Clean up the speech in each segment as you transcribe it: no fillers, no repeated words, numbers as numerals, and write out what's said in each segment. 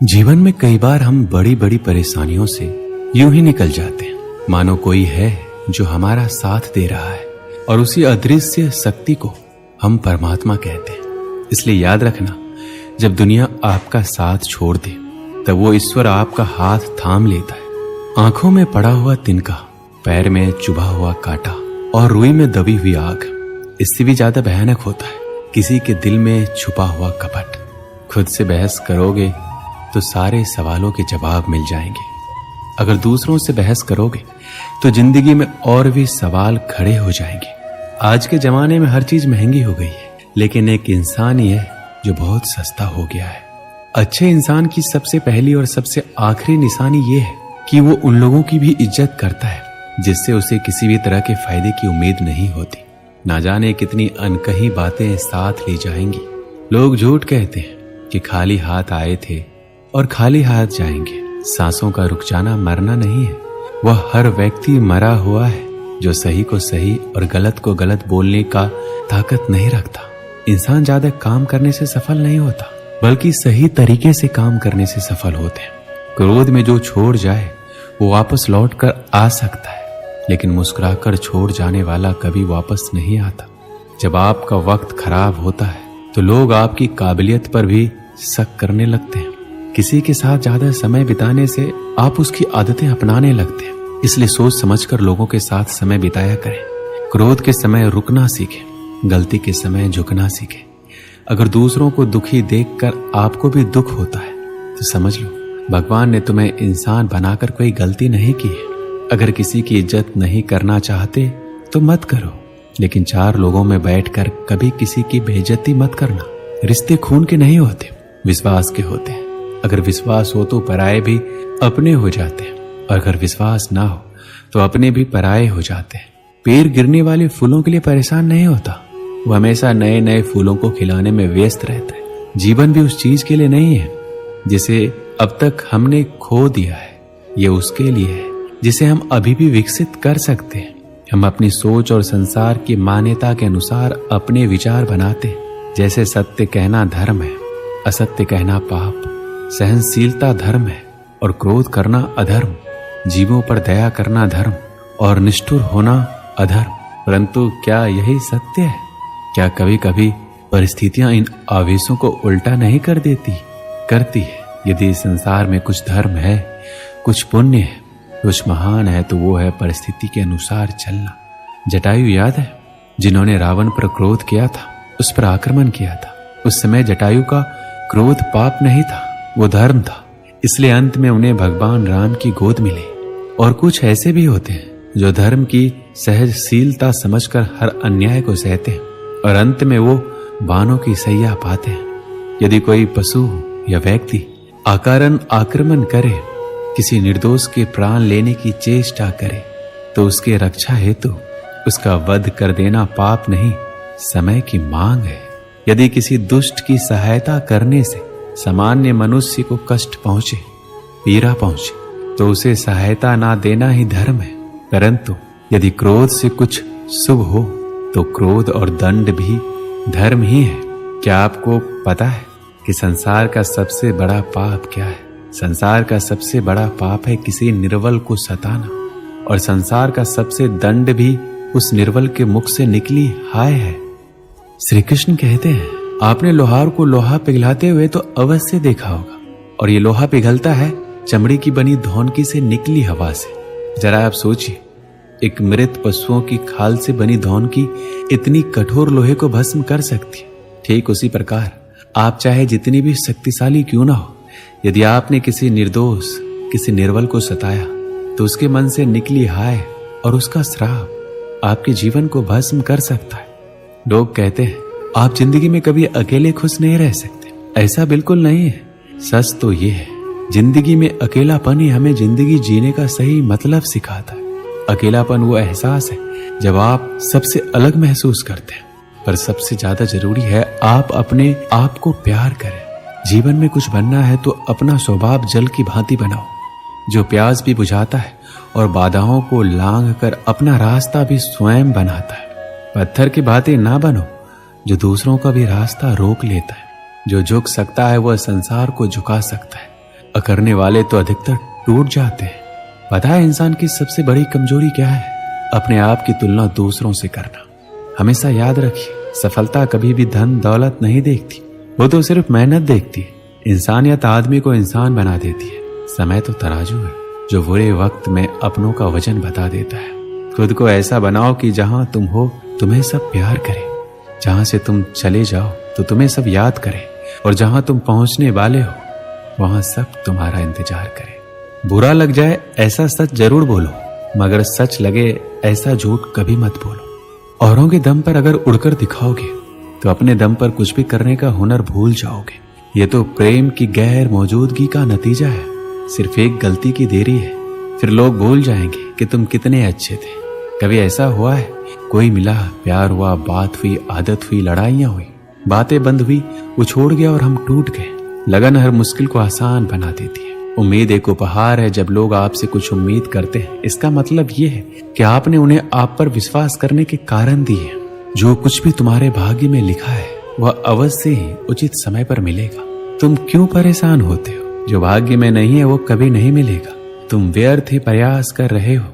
जीवन में कई बार हम बड़ी बड़ी परेशानियों से यूं ही निकल जाते हैं, मानो कोई है जो हमारा साथ दे रहा है और उसी अदृश्य शक्ति को हम परमात्मा कहते हैं। इसलिए याद रखना, जब दुनिया आपका साथ छोड़ दे तब वो ईश्वर आपका हाथ थाम लेता है। आंखों में पड़ा हुआ तिनका, पैर में चुभा हुआ कांटा और रुई में दबी हुई आग, इससे भी ज्यादा भयानक होता है किसी के दिल में छुपा हुआ कपट। खुद से बहस करोगे तो सारे सवालों के जवाब मिल जाएंगे। अगर दूसरों से बहस करोगे तो जिंदगी में और भी सवाल खड़े हो जाएंगे। आज के जमाने में हर चीज महंगी हो गई है, लेकिन एक इंसान ही है जो बहुत सस्ता हो गया है। अच्छे इंसान की सबसे पहली और सबसे आखिरी निशानी ये है कि वो उन लोगों की भी इज्जत करता है जिससे उसे किसी भी तरह के फायदे की उम्मीद नहीं होती। ना जाने कितनी अनकही बातें साथ ले जाएंगी। लोग झूठ कहते हैं कि खाली हाथ आए थे और खाली हाथ जाएंगे। सांसों का रुक जाना मरना नहीं है, वह हर व्यक्ति मरा हुआ है जो सही को सही और गलत को गलत बोलने का ताकत नहीं रखता। इंसान ज्यादा काम करने से सफल नहीं होता, बल्कि सही तरीके से काम करने से सफल होते हैं। क्रोध में जो छोड़ जाए वो वापस लौट कर आ सकता है, लेकिन मुस्कुराकर छोड़ जाने वाला कभी वापस नहीं आता। जब आपका वक्त खराब होता है तो लोग आपकी काबिलियत पर भी शक करने लगते हैं। किसी के साथ ज्यादा समय बिताने से आप उसकी आदतें अपनाने लगते हैं। इसलिए सोच समझकर लोगों के साथ समय बिताया करें। क्रोध के समय रुकना सीखें, गलती के समय झुकना सीखें। अगर दूसरों को दुखी देखकर आपको भी दुख होता है तो समझ लो भगवान ने तुम्हें इंसान बनाकर कोई गलती नहीं की है। अगर किसी की इज्जत नहीं करना चाहते तो मत करो, लेकिन चार लोगों में बैठकर कभी किसी की बेइज्जती मत करना। रिश्ते खून के नहीं होते, विश्वास के होते हैं। अगर विश्वास हो तो पराये भी अपने हो जाते हैं, और अगर विश्वास ना हो तो अपने भी पराये हो जाते हैं। पेड़ गिरने वाले फूलों के लिए परेशान नहीं होता, वो हमेशा नए नए फूलों को खिलाने में व्यस्त रहता है। जीवन भी उस चीज के लिए नहीं है जिसे अब तक हमने खो दिया है, ये उसके लिए है जिसे हम अभी भी विकसित कर सकते हैं। हम अपनी सोच और संसार की मान्यता के अनुसार अपने विचार बनाते हैं। जैसे सत्य कहना धर्म है, असत्य कहना पाप, सहनशीलता धर्म है और क्रोध करना अधर्म, जीवों पर दया करना धर्म और निष्ठुर होना अधर्म। परंतु क्या यही सत्य है? क्या कभी कभी परिस्थितियां इन आवेशों को उल्टा नहीं कर देती? करती है। यदि संसार में कुछ धर्म है, कुछ पुण्य है, कुछ महान है, तो वो है परिस्थिति के अनुसार चलना। जटायु याद है, जिन्होंने रावण पर क्रोध किया था, उस पर आक्रमण किया था। उस समय जटायु का क्रोध पाप नहीं था, वो धर्म था। इसलिए अंत में उन्हें भगवान राम की गोद मिली। और कुछ ऐसे भी होते हैं जो धर्म की सहजशीलता समझकर हर अन्याय को सहते हैं और अंत में वो बाणों की सैया पाते हैं। यदि कोई पशु या व्यक्ति अकारण आक्रमण करे, किसी निर्दोष के प्राण लेने की चेष्टा करे, तो उसके रक्षा हेतु उसका वध कर देना पाप नहीं, समय की मांग है। यदि किसी दुष्ट की सहायता करने से सामान्य मनुष्य को कष्ट पहुंचे, पीड़ा पहुंचे, तो उसे सहायता ना देना ही धर्म है। परंतु यदि क्रोध से कुछ शुभ हो तो क्रोध और दंड भी धर्म ही है। क्या आपको पता है कि संसार का सबसे बड़ा पाप क्या है? संसार का सबसे बड़ा पाप है किसी निर्बल को सताना, और संसार का सबसे दंड भी उस निर्बल के मुख से निकली हाय है। श्री कृष्ण कहते हैं, आपने लोहार को लोहा पिघलाते हुए तो अवश्य देखा होगा, और ये लोहा पिघलता है चमड़ी की बनी धौनकी से निकली हवा से। जरा आप सोचिए, एक मृत पशुओं की खाल से बनी धौनकी इतनी कठोर लोहे को भस्म कर सकती है। ठीक उसी प्रकार आप चाहे जितनी भी शक्तिशाली क्यों ना हो, यदि आपने किसी निर्दोष, किसी निर्बल को सताया, तो उसके मन से निकली हाय और उसका श्राप आपके जीवन को भस्म कर सकता है। लोग कहते हैं आप जिंदगी में कभी अकेले खुश नहीं रह सकते। ऐसा बिल्कुल नहीं है। सच तो ये है, जिंदगी में अकेलापन ही हमें जिंदगी जीने का सही मतलब सिखाता है। अकेलापन वो एहसास है जब आप सबसे अलग महसूस करते हैं। पर सबसे ज्यादा जरूरी है आप अपने आप को प्यार करें। जीवन में कुछ बनना है तो अपना स्वभाव जल की भांति बनाओ, जो प्यास भी बुझाता है और बाधाओं को लांघ कर अपना रास्ता भी स्वयं बनाता है। पत्थर की भांति ना बनो जो दूसरों का भी रास्ता रोक लेता है। जो झुक सकता है वह संसार को झुका सकता है, और करने वाले तो अधिकतर टूट जाते हैं। पता है इंसान की सबसे बड़ी कमजोरी क्या है? अपने आप की तुलना दूसरों से करना। हमेशा याद रखिए, सफलता कभी भी धन दौलत नहीं देखती, वो तो सिर्फ मेहनत देखती है। इंसानियत आदमी को इंसान बना देती है। समय तो तराजू है जो बुरे वक्त में अपनों का वजन बता देता है। खुद को ऐसा बनाओ कि जहां तुम हो तुम्हें सब प्यार करें, जहां से तुम चले जाओ तो तुम्हें सब याद करें, और जहां तुम पहुंचने वाले हो वहां सब तुम्हारा इंतजार करें। बुरा लग जाए ऐसा सच जरूर बोलो, मगर सच लगे ऐसा झूठ कभी मत बोलो। औरों के दम पर अगर उड़कर दिखाओगे तो अपने दम पर कुछ भी करने का हुनर भूल जाओगे। ये तो प्रेम की गैर मौजूदगी का नतीजा है। सिर्फ एक गलती की देरी है, फिर लोग भूल जाएंगे कि तुम कितने अच्छे थे। कभी ऐसा हुआ है, कोई मिला, प्यार हुआ, बात हुई, आदत हुई, लड़ाइयां हुई, बातें बंद हुई, वो छोड़ गया और हम टूट गए। लगन हर मुश्किल को आसान बना देती है। उम्मीद एक उपहार है। जब लोग आपसे कुछ उम्मीद करते हैं, इसका मतलब ये है कि आपने उन्हें आप पर विश्वास करने के कारण दिए। जो कुछ भी तुम्हारे भाग्य में लिखा है वह अवश्य ही उचित समय पर मिलेगा। तुम क्यों परेशान होते हो? जो भाग्य में नहीं है वो कभी नहीं मिलेगा। तुम व्यर्थ ही प्रयास कर रहे हो।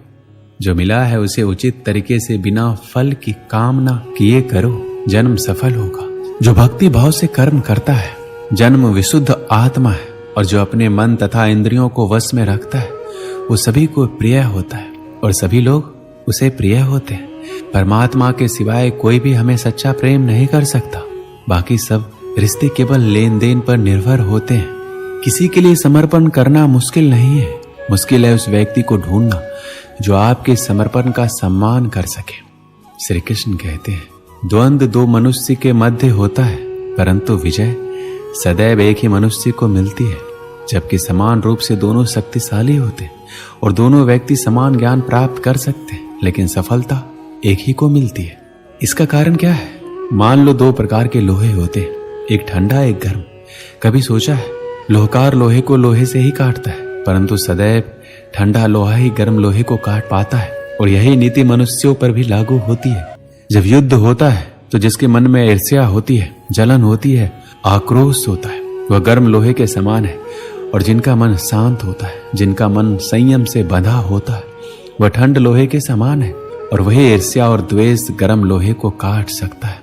जो मिला है उसे उचित तरीके से बिना फल की कामना किए करो, जन्म सफल होगा। जो भक्ति भाव से कर्म करता है, जन्म विशुद्ध आत्मा है। और जो अपने मन तथा इंद्रियों को वश में रखता है वो सभी को प्रिय होता है और सभी लोग उसे प्रिय होते हैं। परमात्मा के सिवाय कोई भी हमें सच्चा प्रेम नहीं कर सकता। बाकी सब रिश्ते केवल लेन देन पर निर्भर होते हैं। किसी के लिए समर्पण करना मुश्किल नहीं है, मुश्किल है उस व्यक्ति को ढूंढना जो आपके समर्पण का सम्मान कर सके। श्री कृष्ण कहते हैं, द्वंद्व दो मनुष्य के मध्य होता है, परंतु विजय सदैव एक ही मनुष्य को मिलती है। जबकि समान रूप से दोनों शक्तिशाली होते हैं और दोनों व्यक्ति समान ज्ञान प्राप्त कर सकते हैं, लेकिन सफलता एक ही को मिलती है। इसका कारण क्या है? मान लो दो प्रकार के लोहे होते हैं, एक ठंडा एक गर्म। कभी सोचा है, लोहकार लोहे को लोहे से ही काटता है, परंतु सदैव ठंडा लोहा ही गर्म लोहे को काट पाता है। और यही नीति मनुष्यों पर भी लागू होती है। जब युद्ध होता है तो जिसके मन में ईर्ष्या होती है, जलन होती है, आक्रोश होता है, वह गर्म लोहे के समान है। और जिनका मन शांत होता है, जिनका मन संयम से बंधा होता है, वह ठंड लोहे के समान है। और वही ईर्ष्या और द्वेष गर्म लोहे को काट सकता है।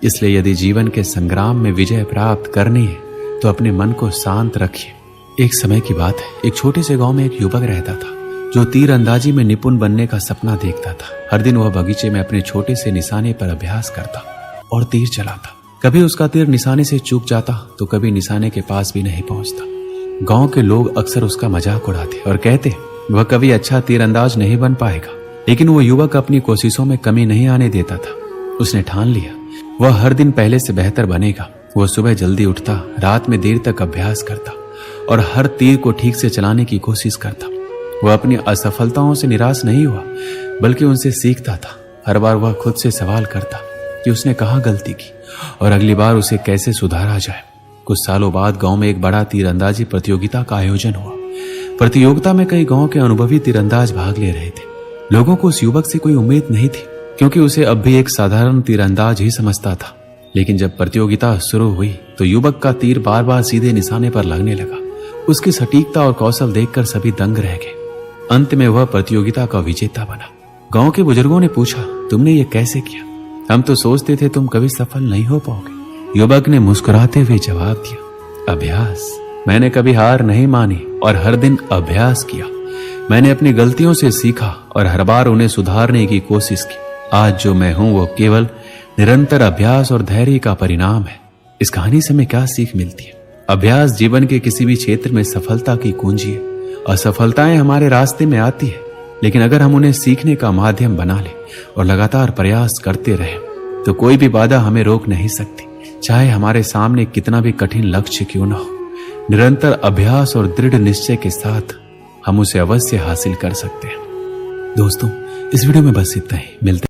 इसलिए यदि जीवन के संग्राम में विजय प्राप्त करनी है तो अपने मन को शांत रखिए। एक समय की बात है, एक छोटे से गांव में एक युवक रहता था जो तीर अंदाजी में निपुण बनने का सपना देखता था। हर दिन वह बगीचे में अपने छोटे से निशाने पर अभ्यास करता और तीर चलाता। कभी उसका तीर निशाने से चूक जाता तो कभी निशाने के पास भी नहीं पहुंचता। गांव के लोग अक्सर उसका मजाक उड़ाते और कहते वह कभी अच्छा तीरंदाज नहीं बन पाएगा। लेकिन वो युवक अपनी कोशिशों में कमी नहीं आने देता था। उसने ठान लिया वह हर दिन पहले से बेहतर बनेगा। वह सुबह जल्दी उठता, रात में देर तक अभ्यास करता और हर तीर को ठीक से चलाने की कोशिश करता। वह अपनी असफलताओं से निराश नहीं हुआ, बल्कि उनसे सीखता था। हर बार वह खुद से सवाल करता कि उसने कहाँ गलती की और अगली बार उसे कैसे सुधारा जाए। कुछ सालों बाद गांव में एक बड़ा तीरंदाजी प्रतियोगिता का आयोजन हुआ। प्रतियोगिता में कई गांव के अनुभवी तीरंदाज भाग ले रहे थे। लोगों को उस युवक से कोई उम्मीद नहीं थी, क्योंकि उसे अब भी एक साधारण तीरंदाज ही समझता था। लेकिन जब प्रतियोगिता शुरू हुई तो युवक का तीर बार बार सीधे निशाने पर लगने लगा। उसकी सटीकता और कौशल देखकर सभी दंग रह गए। अंत में वह प्रतियोगिता का विजेता बना। गांव के बुजुर्गों ने पूछा, तुमने ये कैसे किया? हम तो सोचते थे तुम कभी सफल नहीं हो पाओगे। युवक ने मुस्कुराते हुए जवाब दिया, अभ्यास। मैंने कभी हार नहीं मानी और हर दिन अभ्यास किया। मैंने अपनी गलतियों से सीखा और हर बार उन्हें सुधारने की कोशिश की। आज जो मैं हूं वो केवल निरंतर अभ्यास और धैर्य का परिणाम है। इस कहानी से हमें क्या सीख मिलती है? अभ्यास जीवन के किसी भी क्षेत्र में सफलता की कुंजी है। असफलताएं हमारे रास्ते में आती है, लेकिन अगर हम उन्हें सीखने का माध्यम बना लें और लगातार प्रयास करते रहें तो कोई भी बाधा हमें रोक नहीं सकती। चाहे हमारे सामने कितना भी कठिन लक्ष्य क्यों न हो, निरंतर अभ्यास और दृढ़ निश्चय के साथ हम उसे अवश्य हासिल कर सकते हैं। दोस्तों, इस वीडियो में बस इतना ही। मिलते